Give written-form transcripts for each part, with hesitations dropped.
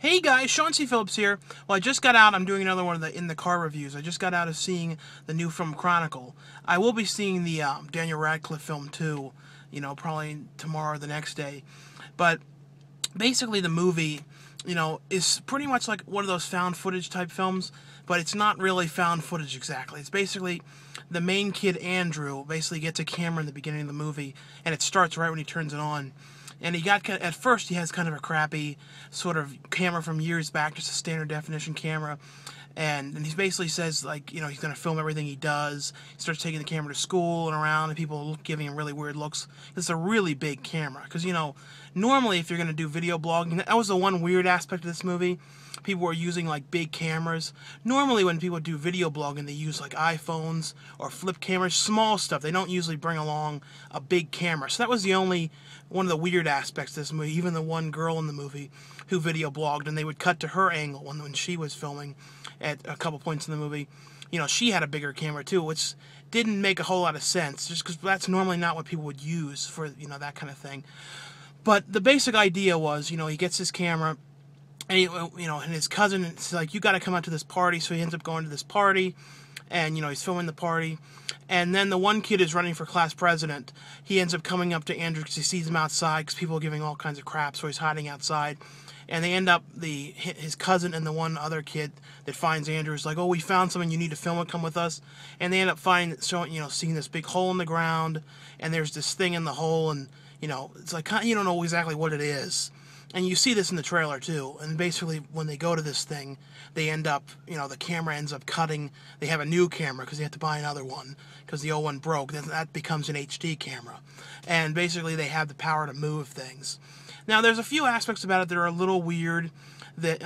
Hey guys, Sean C. Phillips here. Well, I just got out. I'm doing another one of the In the Car reviews. I just got out of seeing the new film Chronicle. I will be seeing the Daniel Radcliffe film too, probably tomorrow or the next day. But basically the movie, is pretty much like one of those found footage type films, but it's not really found footage exactly. It's basically the main kid, Andrew, basically gets a camera in the beginning of the movie, and it starts right when he turns it on. And at first he has kind of a crappy sort of camera from years back, just a standard definition camera. And he basically says, like, he's going to film everything he does. He starts taking the camera to school and around, and people giving him really weird looks. It's a really big camera. Because, normally if you're going to do video blogging, that was the one weird aspect of this movie. People were using, like, big cameras. Normally when people do video blogging, they use, like, iPhones or flip cameras, small stuff. They don't usually bring along a big camera. So that was one of the weird aspects of this movie. Even the one girl in the movie who video blogged, and they would cut to her angle when she was filming at a couple points in the movie. She had a bigger camera too, which didn't make a whole lot of sense, just because that's normally not what people would use for, that kind of thing. But the basic idea was, he gets his camera, and and his cousin is like, you got to come out to this party, so he ends up going to this party, and, he's filming the party. And then the one kid is running for class president. He ends up coming up to Andrew because he sees him outside because people are giving all kinds of crap, so he's hiding outside. And they end up, his cousin and the one other kid that finds Andrew is like, oh, we found something, you need to film it, come with us. And they end up seeing this big hole in the ground, and there's this thing in the hole, and, it's like, you don't know exactly what it is. And you see this in the trailer too. And basically, when they go to this thing, they end up, the camera ends up cutting. They have a new camera because they have to buy another one because the old one broke. Then that becomes an HD camera. And basically, they have the power to move things. Now, there's a few aspects about it that are a little weird. That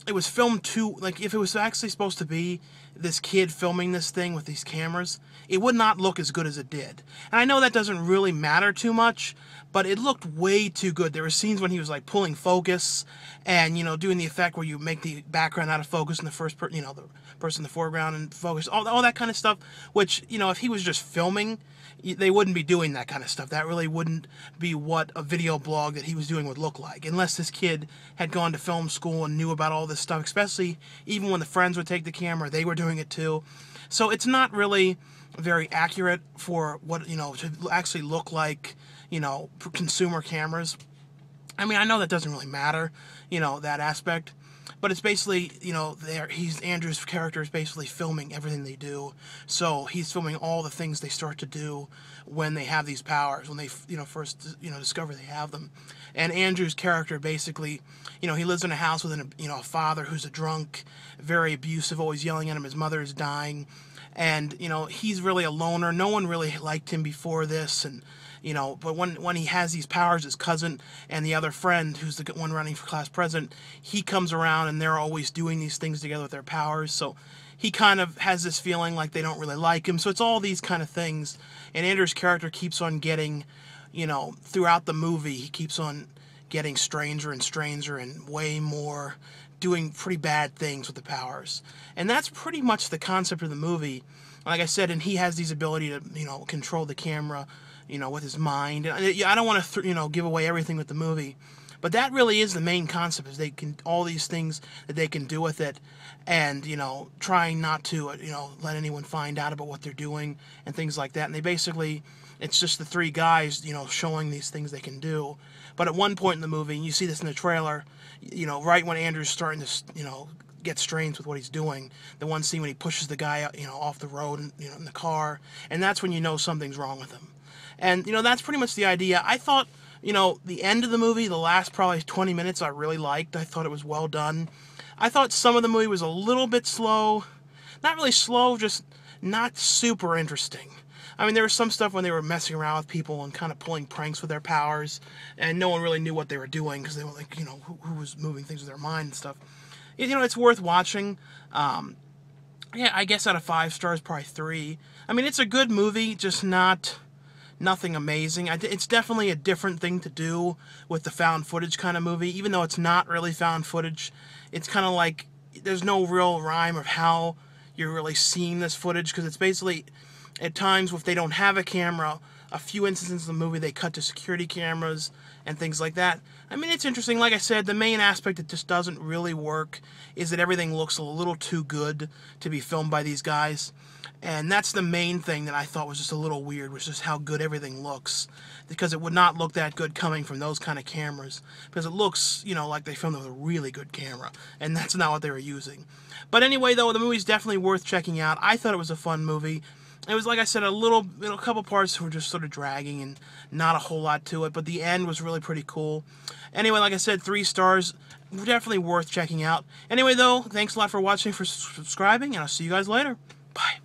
it was filmed too, like, if it was actually supposed to be this kid filming this thing with these cameras, it would not look as good as it did. And I know that doesn't really matter too much, but it looked way too good. There were scenes when he was, like, pulling focus and, doing the effect where you make the background out of focus and the the person in the foreground and focus, all that kind of stuff, which, if he was just filming, they wouldn't be doing that kind of stuff. That really wouldn't be what a video blog that he was doing would look like, unless this kid had gone to film school and knew about all this stuff, especially even when the friends would take the camera, they were doing it too. So it's not really very accurate for what, to actually look like, consumer cameras. I mean, I know that doesn't really matter, that aspect. But it's basically, Andrew's character is basically filming everything they do. So he's filming all the things they start to do when they have these powers, when they, first, discover they have them. And Andrew's character basically, he lives in a house with a father who's a drunk, very abusive, always yelling at him. His mother is dying. And, he's really a loner. No one really liked him before this. And, but when he has these powers, his cousin and the other friend, who's the one running for class president, he comes around and they're always doing these things together with their powers. So he kind of has this feeling like they don't really like him. So it's all these kind of things. And Andrew's character keeps on getting, throughout the movie, he keeps on getting stranger and stranger and way more, doing pretty bad things with the powers. And that's pretty much the concept of the movie. Like I said, and he has these ability to, control the camera, with his mind. And I don't want to, give away everything with the movie, but that really is the main concept, is all these things that they can do with it, and, trying not to, let anyone find out about what they're doing and things like that. And they basically, it's just the three guys, showing these things they can do. But at one point in the movie, and you see this in the trailer, right when Andrew's starting to, get strange with what he's doing, the one scene when he pushes the guy, off the road, and, in the car, and that's when something's wrong with him. And, that's pretty much the idea. I thought, the end of the movie, the last probably 20 minutes, I really liked. I thought it was well done. I thought some of the movie was a little bit slow. Not really slow, just not super interesting. I mean, there was some stuff when they were messing around with people and kind of pulling pranks with their powers, and no one really knew what they were doing because they were like, who was moving things with their mind and stuff. It's worth watching. Yeah, I guess out of 5 stars, probably 3. I mean, it's a good movie, just nothing amazing. It's definitely a different thing to do with the found footage kind of movie, even though it's not really found footage. It's kind of like there's no real rhyme of how you're really seeing this footage, because it's basically, at times, if they don't have a camera, a few instances of the movie, they cut to security cameras and things like that. I mean, it's interesting. Like I said, the main aspect that just doesn't really work is that everything looks a little too good to be filmed by these guys. And that's the main thing that I thought was just a little weird, was just how good everything looks. Because it would not look that good coming from those kind of cameras. Because it looks, you know, like they filmed it with a really good camera. And that's not what they were using. But anyway, though, the movie's definitely worth checking out. I thought it was a fun movie. It was, like I said, a couple parts were just sort of dragging and not a whole lot to it, but the end was really pretty cool. Anyway, like I said, 3 stars, definitely worth checking out. Anyway, though, thanks a lot for watching, for subscribing, and I'll see you guys later. Bye.